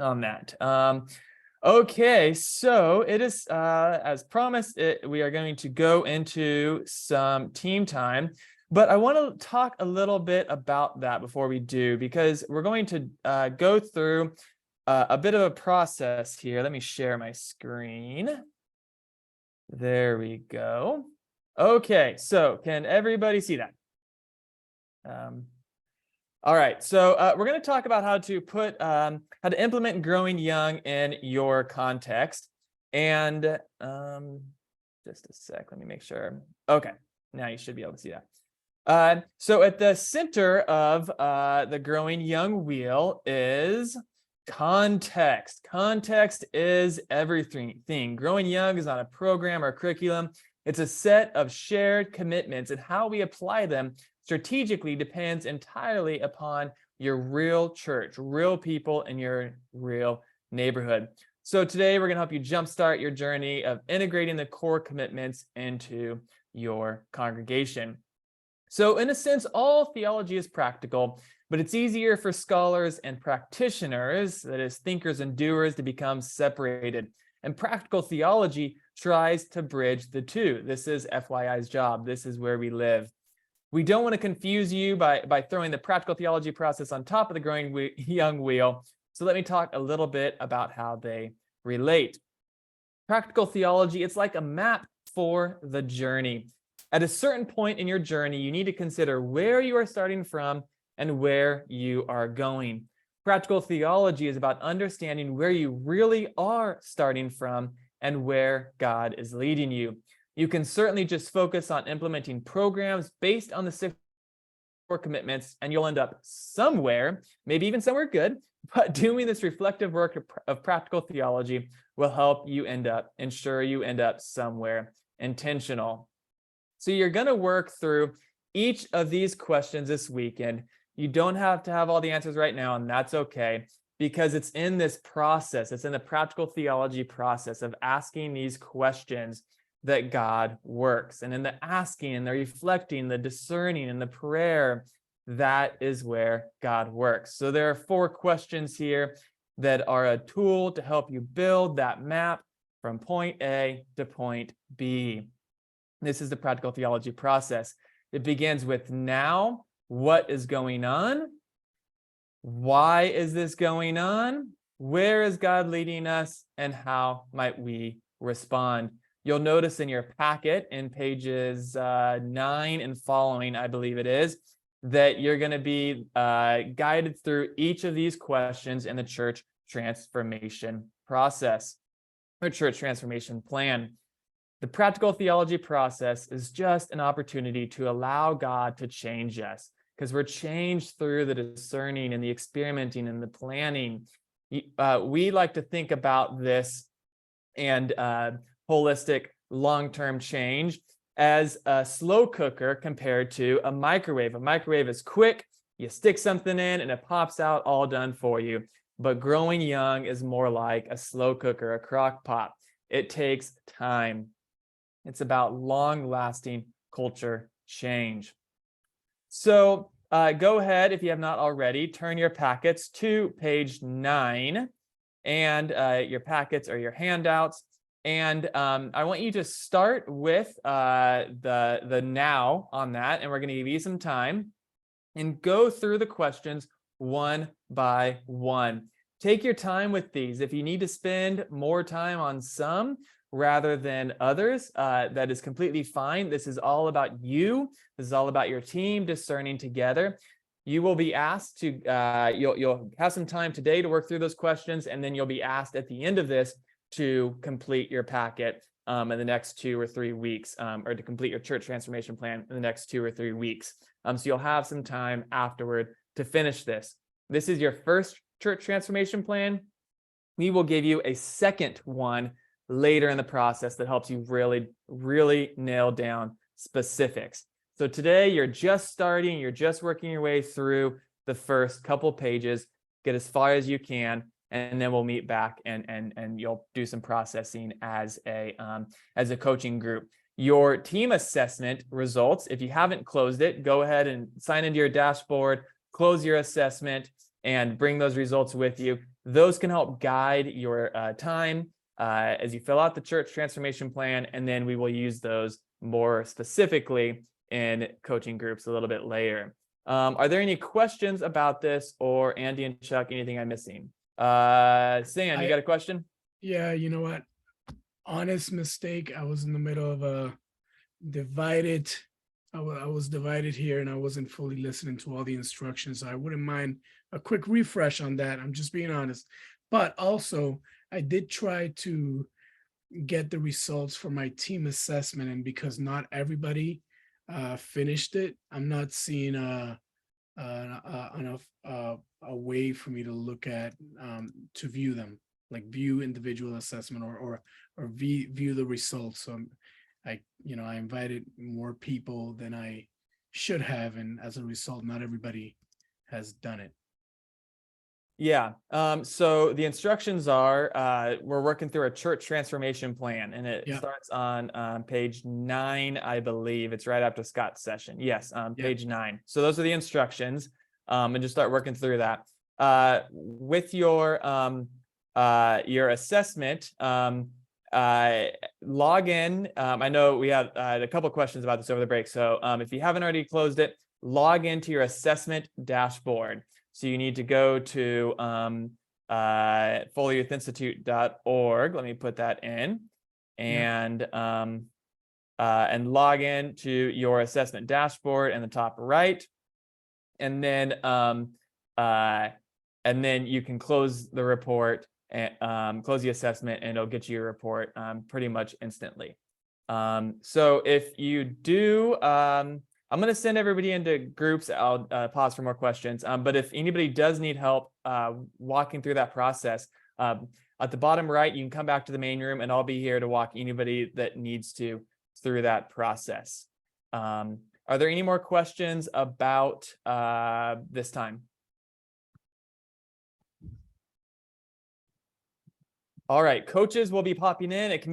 on that. Okay, so it is, as promised, we are going to go into some team time, but I want to talk a little bit about that before we do, because we're going to go through a bit of a process here. Let me share my screen. There we go. Okay, so can everybody see that? All right, so we're going to talk about how to implement growing young in your context. And just a sec, let me make sure. Okay, now you should be able to see that. So at the center of the growing young wheel is context. Context is everything. Growing young is not a program or curriculum. It's a set of shared commitments, and how we apply them strategically depends entirely upon your real church, real people in your real neighborhood. So today we're going to help you jumpstart your journey of integrating the core commitments into your congregation. So in a sense, all theology is practical, but it's easier for scholars and practitioners, that is, thinkers and doers, to become separated. And practical theology tries to bridge the two. This is FYI's job. This is where we live. We don't want to confuse you by throwing the practical theology process on top of the growing young wheel. So let me talk a little bit about how they relate. Practical theology, it's like a map for the journey. At a certain point in your journey, you need to consider where you are starting from and where you are going. Practical theology is about understanding where you really are starting from and where God is leading you. You can certainly just focus on implementing programs based on the 6 core commitments, and you'll end up somewhere, maybe even somewhere good, but doing this reflective work of practical theology will help you ensure you end up somewhere intentional. So you're going to work through each of these questions this weekend. You don't have to have all the answers right now, and that's okay, because it's in this process, it's in the practical theology process of asking these questions that God works. And in the asking and the reflecting, the discerning and the prayer, that is where God works. So there are 4 questions here that are a tool to help you build that map from point A to point B. This is the practical theology process. It begins with now, what is going on? Why is this going on? Where is God leading us? And how might we respond? You'll notice in your packet in pages 9 and following, I believe it is, that you're going to be guided through each of these questions in the church transformation process or church transformation plan. The practical theology process is just an opportunity to allow God to change us, because we're changed through the discerning and the experimenting and the planning. We like to think about this and holistic long-term change as a slow cooker compared to a microwave. A microwave is quick, you stick something in and it pops out all done for you. But growing young is more like a slow cooker, a crock pot. It takes time. It's about long-lasting culture change. So go ahead, if you have not already, turn your packets to page 9, and your packets or your handouts. And I want you to start with the now on that, and we're going to give you some time and go through the questions one by one. Take your time with these. If you need to spend more time on some rather than others, that is completely fine. This is all about you. This is all about your team discerning together. You will be asked to, you'll have some time today to work through those questions, and then you'll be asked at the end of this to complete your packet in the next 2 or 3 weeks, or to complete your church transformation plan in the next 2 or 3 weeks. So you'll have some time afterward to finish this. This is your first church transformation plan. We will give you a second one later in the process that helps you really nail down specifics. So today you're just starting, you're just working your way through the first couple pages, get as far as you can, and then we'll meet back and you'll do some processing as a coaching group. Your team assessment results, if you haven't closed it, go ahead and sign into your dashboard, close your assessment, and bring those results with you. Those can help guide your time as you fill out the church transformation plan, and then we will use those more specifically in coaching groups a little bit later. Are there any questions about this, or Andy and Chuck, anything I'm missing? Sam, you got a question? Yeah, you know what? Honest mistake. I was in the middle of a divided. I was divided here, and I wasn't fully listening to all the instructions. So I wouldn't mind a quick refresh on that. I'm just being honest. But also, I did try to get the results for my team assessment, and because not everybody finished it, I'm not seeing a way for me to look at to view them, like view individual assessment or view the results. So I invited more people than I should have, and as a result, not everybody has done it. Yeah. So the instructions are we're working through a church transformation plan, and it starts on page 9, I believe. It's right after Scott's session. Yes, page 9. So those are the instructions, and just start working through that. With your assessment, log in. I know we had a couple questions about this over the break. So if you haven't already closed it, log into your assessment dashboard. So you need to go to fullyouthinstitute.org. Let me put that in, and log in to your assessment dashboard in the top right, and then you can close the report and close the assessment, and it'll get you your report pretty much instantly. So if you do, I'm going to send everybody into groups. I'll pause for more questions. But if anybody does need help walking through that process, at the bottom right, you can come back to the main room, and I'll be here to walk anybody that needs to through that process. Are there any more questions about this time? All right, coaches will be popping in. It can be